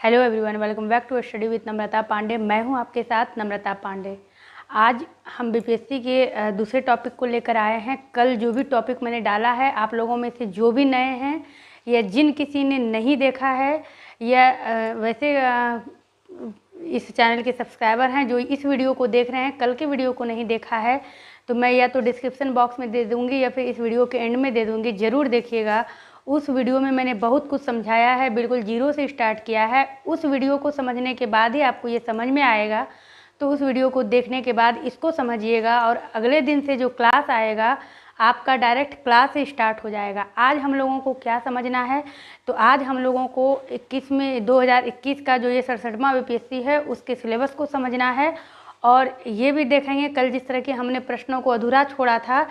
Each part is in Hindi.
Hello everyone, welcome back to study with Namrata Pandey. मैं हूं आपके साथ नम्रता पांडे। आज हम बीपीएससी के दूसरे टॉपिक को लेकर आए हैं। कल जो भी टॉपिक मैंने डाला है, आप लोगों में से जो भी नए हैं या जिन किसी ने नहीं देखा है या वैसे इस चैनल के सब्सक्राइबर हैं जो इस वीडियो को देख रहे हैं, कल के वीडियो को नहीं देखा है, तो मैं या तो डिस्क्रिप्शन बॉक्स में दे दूँगी या फिर इस वीडियो के एंड में दे दूँगी। ज़रूर देखिएगा। उस वीडियो में मैंने बहुत कुछ समझाया है, बिल्कुल जीरो से स्टार्ट किया है। उस वीडियो को समझने के बाद ही आपको ये समझ में आएगा। तो उस वीडियो को देखने के बाद इसको समझिएगा और अगले दिन से जो क्लास आएगा आपका डायरेक्ट क्लास से स्टार्ट हो जाएगा। आज हम लोगों को क्या समझना है, तो आज हम लोगों को 2021 का जो ये 67वां बीपीएससी है उसके सिलेबस को समझना है। और ये भी देखेंगे कल जिस तरह के हमने प्रश्नों को अधूरा छोड़ा था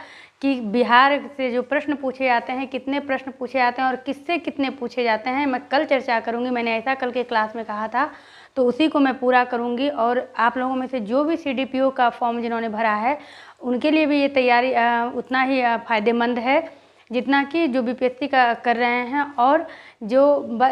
कि बिहार से जो प्रश्न पूछे जाते हैं, कितने प्रश्न पूछे जाते हैं और किससे कितने पूछे जाते हैं, मैं कल चर्चा करूंगी। मैंने ऐसा कल के क्लास में कहा था, तो उसी को मैं पूरा करूंगी। और आप लोगों में से जो भी सीडीपीओ का फॉर्म जिन्होंने भरा है उनके लिए भी ये तैयारी उतना ही फ़ायदेमंद है जितना कि जो बीपीएससी का कर रहे हैं। और जो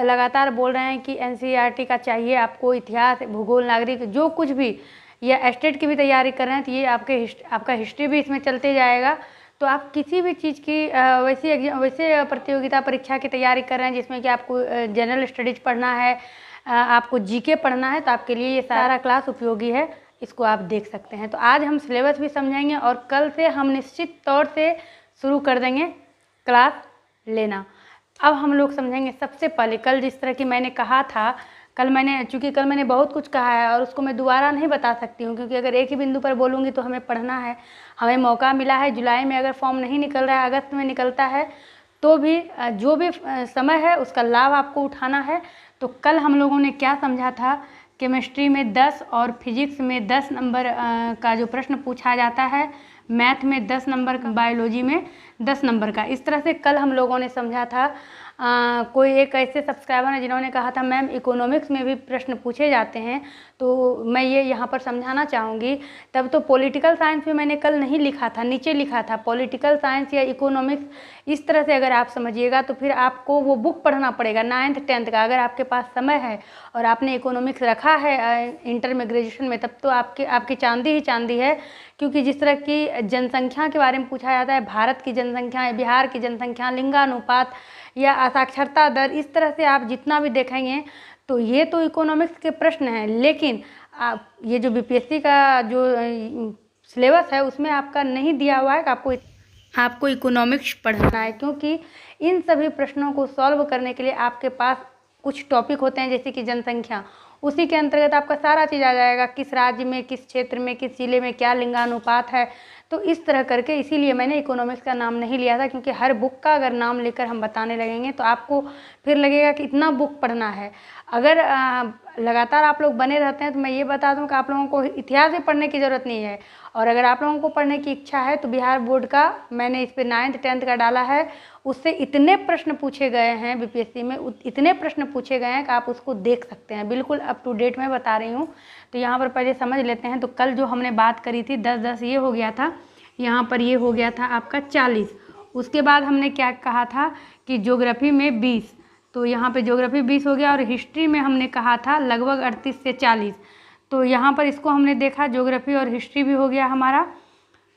लगातार बोल रहे हैं कि एनसीईआरटी का चाहिए आपको, इतिहास, भूगोल, नागरिक, जो कुछ भी, या स्टेट की भी तैयारी कर रहे हैं, तो ये आपका हिस्ट्री भी इसमें चलते जाएगा। तो आप किसी भी चीज़ की वैसे प्रतियोगिता परीक्षा की तैयारी कर रहे हैं जिसमें कि आपको जनरल स्टडीज़ पढ़ना है, आपको जीके पढ़ना है, तो आपके लिए ये सारा क्लास उपयोगी है। इसको आप देख सकते हैं। तो आज हम सिलेबस भी समझेंगे और कल से हम निश्चित तौर से शुरू कर देंगे क्लास लेना। अब हम लोग समझेंगे सबसे पहले, कल जिस तरह की मैंने कहा था, चूँकि कल मैंने बहुत कुछ कहा है और उसको मैं दोबारा नहीं बता सकती हूँ, क्योंकि अगर एक ही बिंदु पर बोलूँगी तो हमें पढ़ना है। हमें मौका मिला है, जुलाई में अगर फॉर्म नहीं निकल रहा है, अगस्त में निकलता है, तो भी जो भी समय है उसका लाभ आपको उठाना है। तो कल हम लोगों ने क्या समझा था, केमिस्ट्री में 10 और फिजिक्स में 10 नंबर का जो प्रश्न पूछा जाता है, मैथ में 10 नंबर का, बायोलॉजी में 10 नंबर का। इस तरह से कल हम लोगों ने समझा था। कोई एक ऐसे सब्सक्राइबर है जिन्होंने कहा था मैम इकोनॉमिक्स में भी प्रश्न पूछे जाते हैं, तो मैं ये यहाँ पर समझाना चाहूँगी। तब तो पॉलिटिकल साइंस में मैंने कल नहीं लिखा था, नीचे लिखा था पॉलिटिकल साइंस या इकोनॉमिक्स। इस तरह से अगर आप समझिएगा तो फिर आपको वो बुक पढ़ना पड़ेगा 9th 10th का। अगर आपके पास समय है और आपने इकोनॉमिक्स रखा है इंटर में, ग्रेजुएशन में, तब तो आपकी चांदी ही चांदी है। क्योंकि जिस तरह की जनसंख्या के बारे में पूछा जाता है, भारत की जनसंख्या, बिहार की जनसंख्या, लिंगानुपात या साक्षरता दर, इस तरह से आप जितना भी देखेंगे तो ये तो इकोनॉमिक्स के प्रश्न हैं। लेकिन आप ये जो बीपीएससी का जो सिलेबस है उसमें आपका नहीं दिया हुआ है कि आपको इकोनॉमिक्स पढ़ना है, क्योंकि इन सभी प्रश्नों को सॉल्व करने के लिए आपके पास कुछ टॉपिक होते हैं, जैसे कि जनसंख्या, उसी के अंतर्गत आपका सारा चीज़ आ जाएगा, किस राज्य में, किस क्षेत्र में, किस जिले में क्या लिंगानुपात है। तो इस तरह करके, इसीलिए मैंने इकोनॉमिक्स का नाम नहीं लिया था, क्योंकि हर बुक का अगर नाम लेकर हम बताने लगेंगे तो आपको फिर लगेगा कि इतना बुक पढ़ना है। अगर लगातार आप लोग बने रहते हैं तो मैं ये बता दूं कि आप लोगों को इतिहास भी पढ़ने की ज़रूरत नहीं है। और अगर आप लोगों को पढ़ने की इच्छा है तो बिहार बोर्ड का मैंने इस पर 9th 10th का डाला है, उससे इतने प्रश्न पूछे गए हैं बीपीएससी में, इतने प्रश्न पूछे गए हैं कि आप उसको देख सकते हैं। बिल्कुल अप टू डेट मैं बता रही हूँ। तो यहाँ पर पहले समझ लेते हैं। तो कल जो हमने बात करी थी 10-10 ये हो गया था, यहाँ पर ये हो गया था आपका 40। उसके बाद हमने क्या कहा था कि ज्योग्राफी में 20, तो यहाँ पे ज्योग्राफी 20 हो गया। और हिस्ट्री में हमने कहा था लगभग 38 से 40, तो यहाँ पर इसको हमने देखा, ज्योग्राफी और हिस्ट्री भी हो गया हमारा।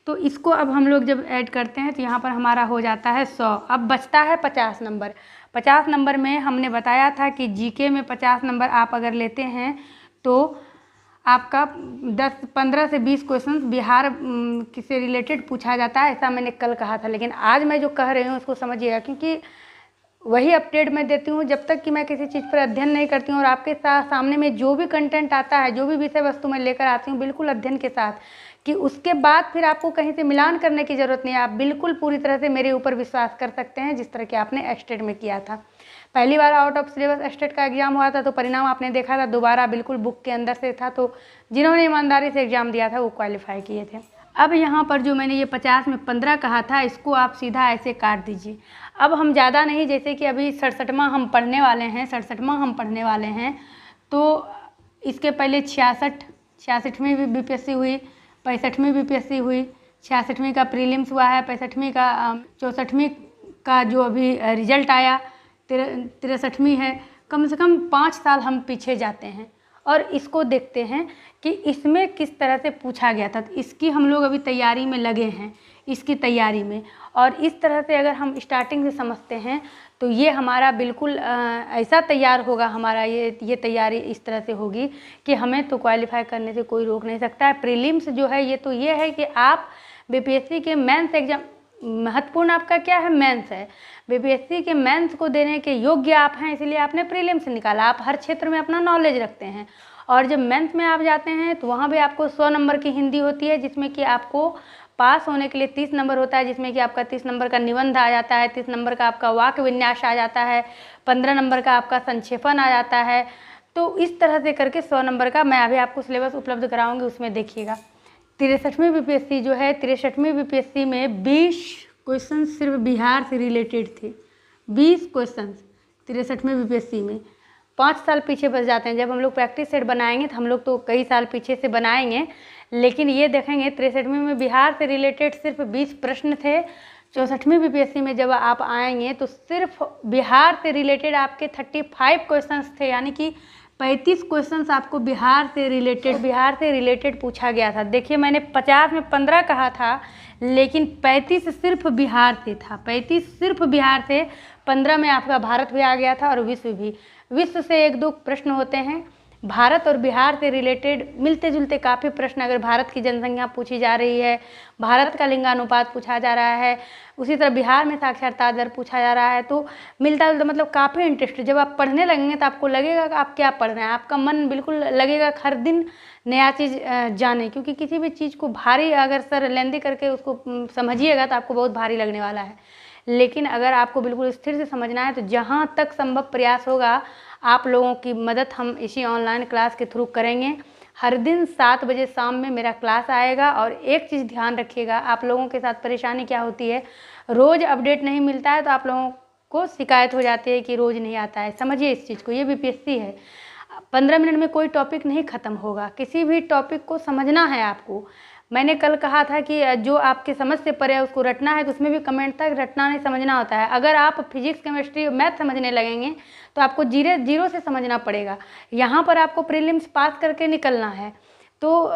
तो इसको अब हम लोग जब ऐड करते हैं तो यहाँ पर हमारा हो जाता है 100। अब बचता है 50 नंबर। 50 नंबर में हमने बताया था कि जीके में 50 नंबर आप अगर लेते हैं तो आपका 15 से 20 क्वेश्चन बिहार से रिलेटेड पूछा जाता है, ऐसा मैंने कल कहा था। लेकिन आज मैं जो कह रही हूँ उसको समझिएगा, क्योंकि वही अपडेट मैं देती हूँ जब तक कि मैं किसी चीज़ पर अध्ययन नहीं करती हूँ। और आपके सामने में जो भी कंटेंट आता है, जो भी विषय वस्तु मैं लेकर आती हूँ, बिल्कुल अध्ययन के साथ, कि उसके बाद फिर आपको कहीं से मिलान करने की ज़रूरत नहीं है। आप बिल्कुल पूरी तरह से मेरे ऊपर विश्वास कर सकते हैं, जिस तरह कि आपने स्टेट में किया था। पहली बार आउट ऑफ सिलेबस स्टेट का एग्जाम हुआ था तो परिणाम आपने देखा था, दोबारा बिल्कुल बुक के अंदर से था। तो जिन्होंने ईमानदारी से एग्ज़ाम दिया था वो क्वालिफाई किए थे। अब यहाँ पर जो मैंने ये 50 में 15 कहा था, इसको आप सीधा ऐसे काट दीजिए। अब हम ज़्यादा नहीं, जैसे कि अभी 67वां हम पढ़ने वाले हैं, तो इसके पहले 66वीं भी बीपीएससी हुई, 65वीं बीपीएससी हुई, 66वीं का प्रीलिम्स हुआ है, 65वीं का 64वीं का जो अभी रिजल्ट आया, 63वीं है, कम से कम 5 साल हम पीछे जाते हैं और इसको देखते हैं कि इसमें किस तरह से पूछा गया था। तो इसकी हम लोग अभी तैयारी में लगे हैं, इसकी तैयारी में, और इस तरह से अगर हम स्टार्टिंग से समझते हैं तो ये हमारा बिल्कुल ऐसा तैयार होगा, हमारा ये तैयारी इस तरह से होगी कि हमें तो क्वालिफाई करने से कोई रोक नहीं सकता है। प्रीलिम्स जो है ये है कि आप बीपीएससी के मेंस एग्जाम, महत्वपूर्ण आपका क्या है, मेंस है। बीपीएससी के मेंस को देने के योग्य आप हैं, इसलिए आपने प्रीलिम्स निकाला। आप हर क्षेत्र में अपना नॉलेज रखते हैं और जब मेंस में आप जाते हैं तो वहाँ भी आपको 100 नंबर की हिंदी होती है, जिसमें कि आपको पास होने के लिए 30 नंबर होता है, जिसमें कि आपका 30 नंबर का निबंध आ जाता है, 30 नंबर का आपका वाक्य विन्यास आ जाता है, 15 नंबर का आपका संक्षेपण आ जाता है। तो इस तरह से करके 100 नंबर का मैं अभी आपको सिलेबस उपलब्ध कराऊंगी, उसमें देखिएगा। 63वीं बीपीएससी जो है, 63वीं बीपीएससी में 20 क्वेश्चन सिर्फ बिहार से रिलेटेड थे। 20 क्वेश्चन 63वीं बीपीएससी में। 5 साल पीछे बच जाते हैं। जब हम लोग प्रैक्टिस सेट बनाएंगे तो हम लोग तो कई साल पीछे से बनाएंगे, लेकिन ये देखेंगे 63वीं में बिहार से रिलेटेड सिर्फ 20 प्रश्न थे। 64वीं बीपीएससी में जब आप आएंगे तो सिर्फ बिहार से रिलेटेड आपके 35 क्वेश्चंस थे, यानी कि 35 क्वेश्चंस आपको बिहार से रिलेटेड पूछा गया था। देखिए, मैंने 50 में 15 कहा था, लेकिन 35 सिर्फ बिहार से था। 35 सिर्फ बिहार से, 15 में आपका भारत भी आ गया था और विश्व भी। विश्व से 1-2 प्रश्न होते हैं। भारत और बिहार से रिलेटेड मिलते जुलते काफ़ी प्रश्न, अगर भारत की जनसंख्या पूछी जा रही है, भारत का लिंगानुपात पूछा जा रहा है, उसी तरह बिहार में साक्षरता दर पूछा जा रहा है, तो मिलता जुलता मतलब काफ़ी इंटरेस्ट। जब आप पढ़ने लगेंगे तो आपको लगेगा कि आप क्या पढ़ रहे हैं, आपका मन बिल्कुल लगेगा हर दिन नया चीज़ जाने, क्योंकि किसी भी चीज़ को भारी अगर सर लेंदी करके उसको समझिएगा तो आपको बहुत भारी लगने वाला है। लेकिन अगर आपको बिल्कुल स्थिर से समझना है तो जहाँ तक संभव प्रयास होगा आप लोगों की मदद हम इसी ऑनलाइन क्लास के थ्रू करेंगे। हर दिन 7 बजे शाम में मेरा क्लास आएगा। और एक चीज़ ध्यान रखिएगा, आप लोगों के साथ परेशानी क्या होती है, रोज़ अपडेट नहीं मिलता है तो आप लोगों को शिकायत हो जाती है कि रोज़ नहीं आता है। समझिए इस चीज़ को, ये बीपीएससी है। 15 मिनट में कोई टॉपिक नहीं ख़त्म होगा, किसी भी टॉपिक को समझना है आपको। मैंने कल कहा था कि जो आपके समझ से परे है उसको रटना है, तो उसमें भी कमेंट तक रटना नहीं, समझना होता है। अगर आप फिजिक्स, केमिस्ट्री, मैथ समझने लगेंगे तो आपको जीरो से समझना पड़ेगा। यहाँ पर आपको प्रीलिम्स पास करके निकलना है, तो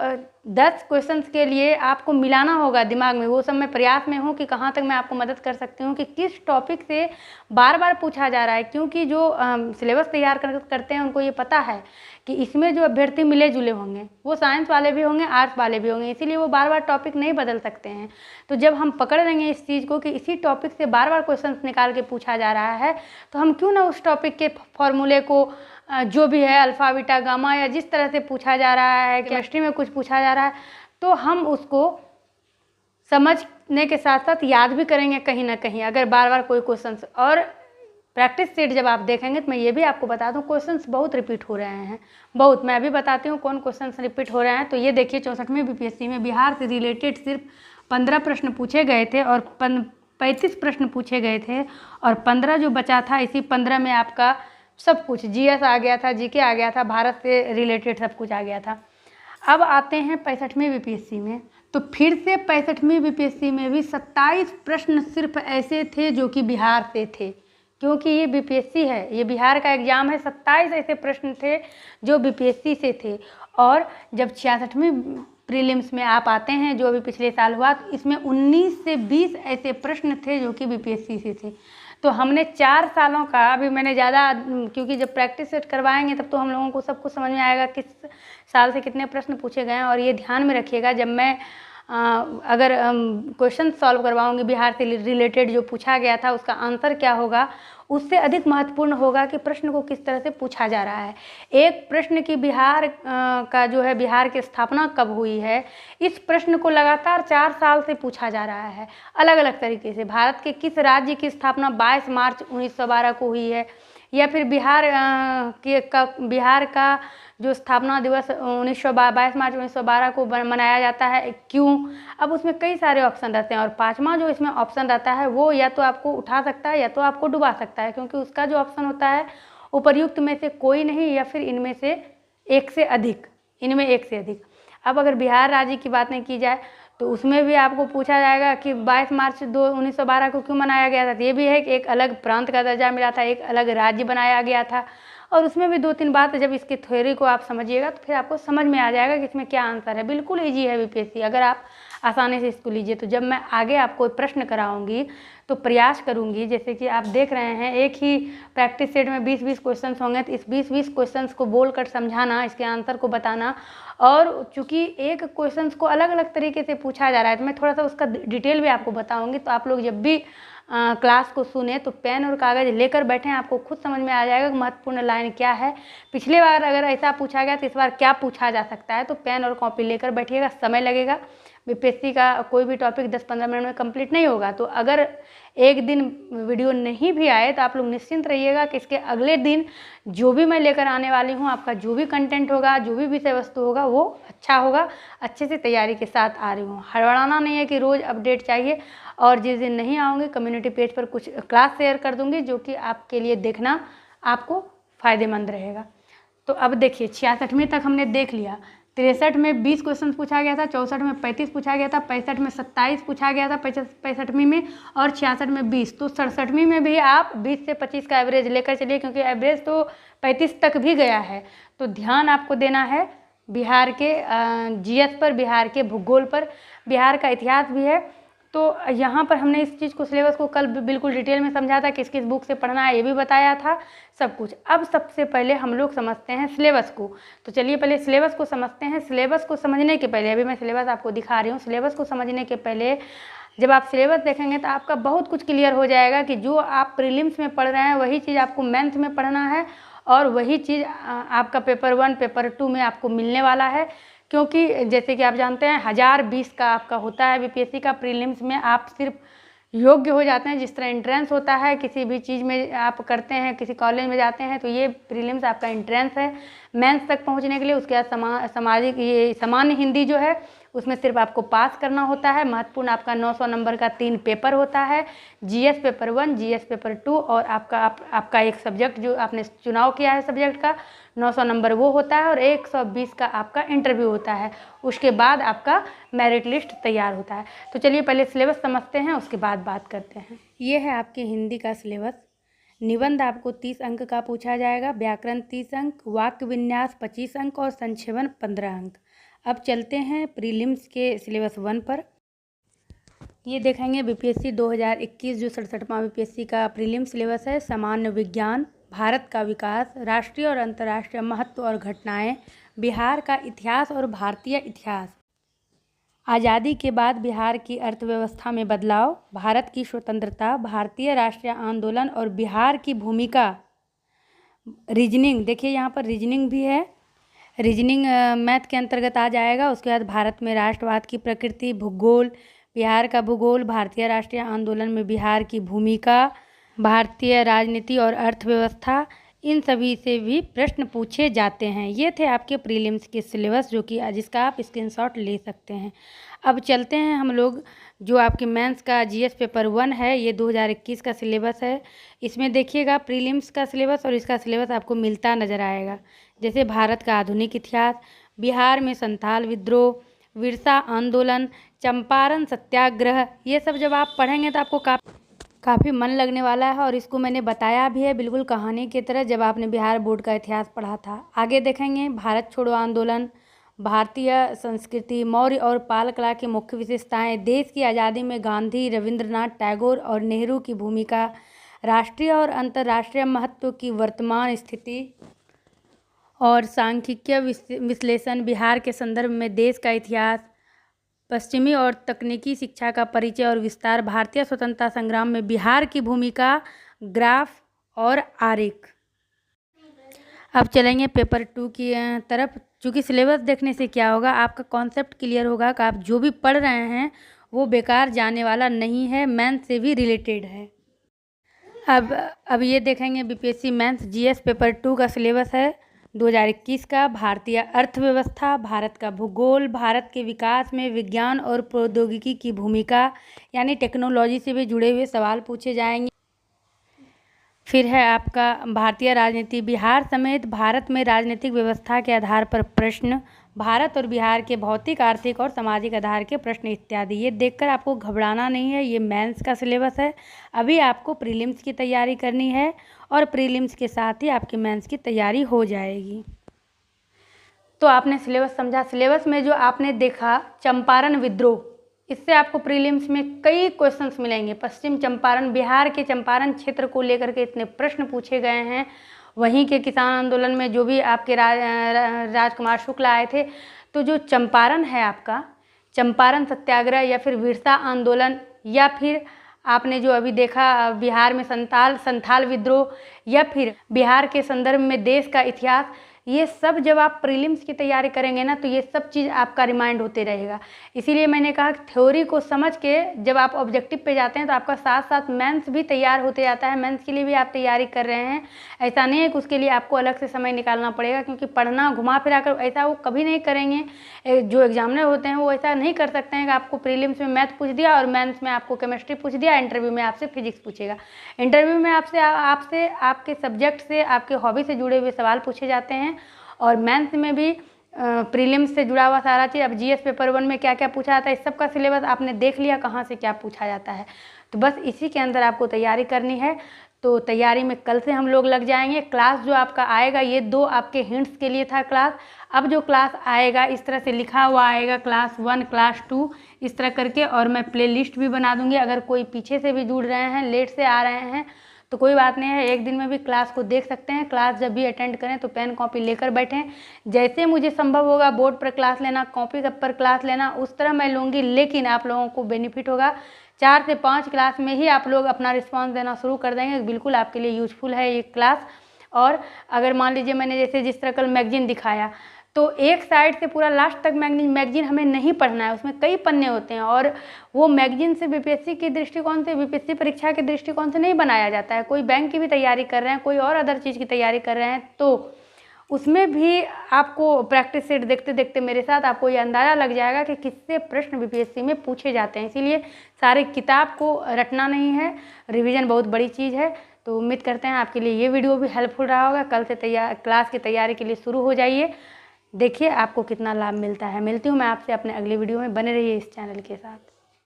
10 क्वेश्चंस के लिए आपको मिलाना होगा दिमाग में। वो सब मैं प्रयास में हूँ कि कहाँ तक मैं आपको मदद कर सकती हूँ कि किस टॉपिक से बार बार पूछा जा रहा है, क्योंकि जो सिलेबस तैयार करते हैं उनको ये पता है कि इसमें जो अभ्यर्थी मिले जुले होंगे वो साइंस वाले भी होंगे, आर्ट्स वाले भी होंगे, इसीलिए वो बार बार टॉपिक नहीं बदल सकते हैं। तो जब हम पकड़ लेंगे इस चीज़ को कि इसी टॉपिक से बार बार क्वेश्चंस निकाल के पूछा जा रहा है, तो हम क्यों ना उस टॉपिक के फॉर्मूले को जो भी है अल्फ़ा बीटा गामा या जिस तरह से पूछा जा रहा है, केमिस्ट्री में कुछ पूछा जा रहा है, तो हम उसको समझने के साथ साथ याद भी करेंगे कहीं ना कहीं। अगर बार बार कोई क्वेश्चन, और प्रैक्टिस सेट जब आप देखेंगे तो मैं ये भी आपको बता दूं क्वेश्चंस बहुत रिपीट हो रहे हैं, बहुत। मैं अभी बताती हूँ कौन क्वेश्चंस रिपीट हो रहे हैं। तो ये देखिए, 64वीं बीपीएससी में बिहार से रिलेटेड सिर्फ 15 प्रश्न पूछे गए थे और 35 प्रश्न पूछे गए थे, और 15 जो बचा था, इसी 15 में आपका सब कुछ जीएस आ गया था, जीके आ गया था, भारत से रिलेटेड सब कुछ आ गया था। अब आते हैं 65वीं बीपीएससी में। तो फिर से 65वीं बीपीएससी में भी 27 प्रश्न सिर्फ ऐसे थे जो कि बिहार से थे, क्योंकि ये बीपीएससी है, ये बिहार का एग्ज़ाम है। 27 ऐसे प्रश्न थे जो बीपीएससी से थे। और जब 66वीं प्रीलिम्स में आप आते हैं, जो अभी पिछले साल हुआ, तो इसमें 19 से 20 ऐसे प्रश्न थे जो कि बीपीएससी से थे। तो हमने 4 सालों का, अभी मैंने ज़्यादा, क्योंकि जब प्रैक्टिस सेट करवाएंगे तब तो हम लोगों को सब कुछ समझ में आएगा किस साल से कितने प्रश्न पूछे गए हैं। और ये ध्यान में रखिएगा, जब मैं अगर क्वेश्चन सॉल्व करवाऊंगी बिहार से रिलेटेड, जो पूछा गया था उसका आंसर क्या होगा, उससे अधिक महत्वपूर्ण होगा कि प्रश्न को किस तरह से पूछा जा रहा है। एक प्रश्न की बिहार का जो है, बिहार की स्थापना कब हुई है, इस प्रश्न को लगातार 4 साल से पूछा जा रहा है अलग अलग तरीके से। भारत के किस राज्य की स्थापना 22 मार्च 1912 को हुई है, या फिर बिहार का जो स्थापना दिवस 22 मार्च 1912 को मनाया जाता है, क्यों। अब उसमें कई सारे ऑप्शन रहते हैं, और 5वां जो इसमें ऑप्शन रहता है वो या तो आपको उठा सकता है या तो आपको डुबा सकता है, क्योंकि उसका जो ऑप्शन होता है उपर्युक्त में से कोई नहीं, या फिर इनमें से एक से अधिक, इनमें एक से अधिक। अब अगर बिहार राज्य की बातें की जाए तो उसमें भी आपको पूछा जाएगा कि 22 मार्च 1912 को क्यों मनाया गया था। ये भी है कि एक अलग प्रांत का दर्जा मिला था, एक अलग राज्य बनाया गया था, और उसमें भी 2-3 बात जब इसकी थ्योरी को आप समझिएगा तो फिर आपको समझ में आ जाएगा कि इसमें क्या आंसर है। बिल्कुल ईजी है बीपीएससी, अगर आप आसानी से इसको लीजिए। तो जब मैं आगे आपको प्रश्न कराऊंगी तो प्रयास करूंगी, जैसे कि आप देख रहे हैं एक ही प्रैक्टिस सेट में 20-20 क्वेश्चन होंगे, तो इस 20-20 क्वेश्चन को बोलकर समझाना, इसके आंसर को बताना। और चूँकि एक क्वेश्चन को अलग अलग तरीके से पूछा जा रहा है तो मैं थोड़ा सा उसका डिटेल भी आपको बताऊँगी। तो आप लोग जब भी क्लास को सुने तो पेन और कागज़ लेकर बैठें, आपको खुद समझ में आ जाएगा कि महत्वपूर्ण लाइन क्या है। पिछले बार अगर ऐसा पूछा गया तो इस बार क्या पूछा जा सकता है। तो पेन और कॉपी लेकर बैठिएगा, समय लगेगा। बीपीएससी का कोई भी टॉपिक 10-15 मिनट में कंप्लीट नहीं होगा। तो अगर एक दिन वीडियो नहीं भी आए तो आप लोग निश्चिंत रहिएगा कि इसके अगले दिन जो भी मैं लेकर आने वाली हूँ, आपका जो भी कंटेंट होगा, जो भी विषय वस्तु होगा, वो अच्छा होगा। अच्छे से तैयारी के साथ आ रही हूँ। हड़बड़ाना नहीं है कि रोज़ अपडेट चाहिए। और जिस दिन नहीं आऊँगी कम्युनिटी पेज पर कुछ क्लास शेयर कर दूँगी जो कि आपके लिए देखना आपको फ़ायदेमंद रहेगा। तो अब देखिए 66वीं तक हमने देख लिया। 63 में 20 क्वेश्चन पूछा गया था, 64 में 35 पूछा गया था, 65 में 27 पूछा गया था 65वीं में, और 66 में 20। तो 67वीं में भी आप 20 से 25 का एवरेज लेकर चलिए, क्योंकि एवरेज तो 35 तक भी गया है। तो ध्यान आपको देना है बिहार के जीएस पर, बिहार के भूगोल पर, बिहार का इतिहास भी है। तो यहाँ पर हमने इस चीज़ को, सिलेबस को कल बिल्कुल डिटेल में समझा था, किस किस बुक से पढ़ना है ये भी बताया था सब कुछ। अब सबसे पहले हम लोग समझते हैं सिलेबस को। तो चलिए पहले सिलेबस को समझते हैं। सिलेबस को समझने के पहले, अभी मैं सिलेबस आपको दिखा रही हूँ, सिलेबस को समझने के पहले जब आप सिलेबस देखेंगे तो आपका बहुत कुछ क्लियर हो जाएगा कि जो आप प्रीलिम्स में पढ़ रहे हैं वही चीज़ आपको मेंस में पढ़ना है, और वही चीज़ आपका पेपर 1 पेपर 2 में आपको मिलने वाला है। क्योंकि जैसे कि आप जानते हैं 1020 का आपका होता है बीपीएससी का प्रीलिम्स में। आप सिर्फ योग्य हो जाते हैं, जिस तरह एंट्रेंस होता है किसी भी चीज़ में आप करते हैं, किसी कॉलेज में जाते हैं, तो ये प्रीलिम्स आपका एंट्रेंस है मेंस तक पहुंचने के लिए। उसके बाद सामाजिक, ये सामान्य हिंदी जो है उसमें सिर्फ आपको पास करना होता है। महत्वपूर्ण आपका 900 नंबर का 3 पेपर होता है, जीएस पेपर 1, जीएस पेपर 2, और आपका एक सब्जेक्ट जो आपने चुनाव किया है सब्जेक्ट का 900 नंबर वो होता है, और 120 का आपका इंटरव्यू होता है। उसके बाद आपका मेरिट लिस्ट तैयार होता है। तो चलिए पहले सिलेबस समझते हैं, उसके बाद बात करते हैं। ये है आपके हिंदी का सिलेबस। निबंध आपको 30 अंक का पूछा जाएगा, व्याकरण 30 अंक, वाक्य विन्यास 25 अंक और संक्षेपण 15 अंक। अब चलते हैं प्रीलिम्स के सिलेबस 1 पर। ये देखेंगे बीपीएससी 2021 जो 67वां बीपीएससी का प्रीलिम सिलेबस है। सामान्य विज्ञान, भारत का विकास, राष्ट्रीय और अंतर्राष्ट्रीय महत्व और घटनाएं, बिहार का इतिहास और भारतीय इतिहास, आज़ादी के बाद बिहार की अर्थव्यवस्था में बदलाव, भारत की स्वतंत्रता, भारतीय राष्ट्रीय आंदोलन और बिहार की भूमिका, रीजनिंग, देखिए यहाँ पर रीजनिंग भी है, रीजनिंग मैथ के अंतर्गत आ जाएगा। उसके बाद भारत में राष्ट्रवाद की प्रकृति, भूगोल, बिहार का भूगोल, भारतीय राष्ट्रीय आंदोलन में बिहार की भूमिका, भारतीय राजनीति और अर्थव्यवस्था, इन सभी से भी प्रश्न पूछे जाते हैं। ये थे आपके प्रीलिम्स के सिलेबस, जो कि जिसका आप स्क्रीनशॉट ले सकते हैं। अब चलते हैं हम लोग जो आपके मेंस का जीएस पेपर 1 है, ये 2021 का सिलेबस है। इसमें देखिएगा प्रीलिम्स का सिलेबस और इसका सिलेबस आपको मिलता नज़र आएगा। जैसे भारत का आधुनिक इतिहास, बिहार में संथाल विद्रोह, विरसा आंदोलन, चंपारण सत्याग्रह, ये सब जब आप पढ़ेंगे तो आपको काफ़ी मन लगने वाला है। और इसको मैंने बताया भी है बिल्कुल कहानी की तरह, जब आपने बिहार बोर्ड का इतिहास पढ़ा था। आगे देखेंगे भारत छोड़ो आंदोलन, भारतीय संस्कृति, मौर्य और पाल कला की मुख्य विशेषताएं, देश की आज़ादी में गांधी, रविंद्रनाथ टैगोर और नेहरू की भूमिका, राष्ट्रीय और अंतर्राष्ट्रीय महत्व की वर्तमान स्थिति और सांख्यिकीय विश्लेषण, बिहार के संदर्भ में देश का इतिहास, पश्चिमी और तकनीकी शिक्षा का परिचय और विस्तार, भारतीय स्वतंत्रता संग्राम में बिहार की भूमिका, ग्राफ और आरेख। अब चलेंगे पेपर 2 की तरफ। चूँकि सिलेबस देखने से क्या होगा, आपका कॉन्सेप्ट क्लियर होगा कि आप जो भी पढ़ रहे हैं वो बेकार जाने वाला नहीं है, मेंस से भी रिलेटेड है। अब ये देखेंगे बीपीएससी मेंस जीएस पेपर 2 का सिलेबस है 2021 का। भारतीय अर्थव्यवस्था, भारत का भूगोल, भारत के विकास में विज्ञान और प्रौद्योगिकी की भूमिका, यानी टेक्नोलॉजी से भी जुड़े हुए सवाल पूछे जाएंगे। फिर है आपका भारतीय राजनीति, बिहार समेत भारत में राजनीतिक व्यवस्था के आधार पर प्रश्न, भारत और बिहार के भौतिक, आर्थिक और सामाजिक आधार के प्रश्न इत्यादि। ये देखकर आपको घबराना नहीं है, ये मेंस का सिलेबस है। अभी आपको प्रीलिम्स की तैयारी करनी है और प्रीलिम्स के साथ ही आपकी मेंस की तैयारी हो जाएगी। तो आपने सिलेबस समझा। सिलेबस में जो आपने देखा चंपारण विद्रोह, इससे आपको प्रीलिम्स में कई क्वेश्चंस मिलेंगे। पश्चिम चंपारण, बिहार के चंपारण क्षेत्र को लेकर के इतने प्रश्न पूछे गए हैं। वहीं के किसान आंदोलन में जो भी आपके राजकुमार शुक्ल आए थे, तो जो चंपारण है आपका, चंपारण सत्याग्रह या फिर वीरसा आंदोलन, या फिर आपने जो अभी देखा बिहार में संथाल विद्रोह, या फिर बिहार के संदर्भ में देश का इतिहास, ये सब जब आप प्रीलिम्स की तैयारी करेंगे ना, तो ये सब चीज़ आपका रिमाइंड होते रहेगा। इसीलिए मैंने कहा कि थ्योरी को समझ के जब आप ऑब्जेक्टिव पे जाते हैं तो आपका साथ साथ मेंस भी तैयार होते जाता है। मेंस के लिए भी आप तैयारी कर रहे हैं, ऐसा नहीं है कि उसके लिए आपको अलग से समय निकालना पड़ेगा, क्योंकि पढ़ना घुमा फिरा कर ऐसा वो कभी नहीं करेंगे। जो एग्जामिनर होते हैं वो ऐसा नहीं कर सकते हैं कि आपको प्रीलिम्स में मैथ पूछ दिया और मेंस में आपको केमिस्ट्री पूछ दिया, इंटरव्यू में आपसे फिजिक्स पूछेगा। इंटरव्यू में आपसे आपके सब्जेक्ट से, आपके हॉबी से जुड़े हुए सवाल पूछे जाते हैं, और मेंस में भी प्रीलिम्स से जुड़ा हुआ सारा चीज़। अब जीएस पेपर 1 में क्या क्या पूछा जाता है, इस सब का सिलेबस आपने देख लिया, कहाँ से क्या पूछा जाता है। तो बस इसी के अंदर आपको तैयारी करनी है। तो तैयारी में कल से हम लोग लग जाएंगे। क्लास जो आपका आएगा, ये 2 आपके हिंट्स के लिए था क्लास। अब जो क्लास आएगा इस तरह से लिखा हुआ आएगा, क्लास 1, क्लास 2 इस तरह करके, और मैं प्ले लिस्ट भी बना दूँगी। अगर कोई पीछे से भी जुड़ रहे हैं, लेट से आ रहे हैं, तो कोई बात नहीं है, एक दिन में भी क्लास को देख सकते हैं। क्लास जब भी अटेंड करें तो पेन कॉपी लेकर बैठें। जैसे मुझे संभव होगा बोर्ड पर क्लास लेना, कॉपी पर क्लास लेना, उस तरह मैं लूँगी, लेकिन आप लोगों को बेनिफिट होगा। 4 से 5 क्लास में ही आप लोग अपना रिस्पॉन्स देना शुरू कर देंगे। बिल्कुल आपके लिए यूजफुल है ये क्लास। और अगर मान लीजिए मैंने जैसे जिस तरह कल मैगजीन दिखाया, तो एक साइड से पूरा लास्ट तक मैगजीन हमें नहीं पढ़ना है, उसमें कई पन्ने होते हैं, और वो मैगजीन से बीपीएससी के दृष्टिकोण से, बीपीएससी परीक्षा के दृष्टिकोण से नहीं बनाया जाता है। कोई बैंक की भी तैयारी कर रहे हैं, कोई और अदर चीज़ की तैयारी कर रहे हैं, तो उसमें भी आपको प्रैक्टिस सेट देखते देखते मेरे साथ आपको ये अंदाज़ा लग जाएगा कि किससे प्रश्न बीपीएससी में पूछे जाते हैं। इसीलिए सारे किताब को रटना नहीं है, रिवीजन बहुत बड़ी चीज़ है। तो उम्मीद करते हैं आपके लिए ये वीडियो भी हेल्पफुल रहा होगा। कल से क्लास की तैयारी के लिए शुरू हो जाइए, देखिए आपको कितना लाभ मिलता है। मिलती हूँ मैं आपसे अपने अगले वीडियो में, बने रहिए इस चैनल के साथ।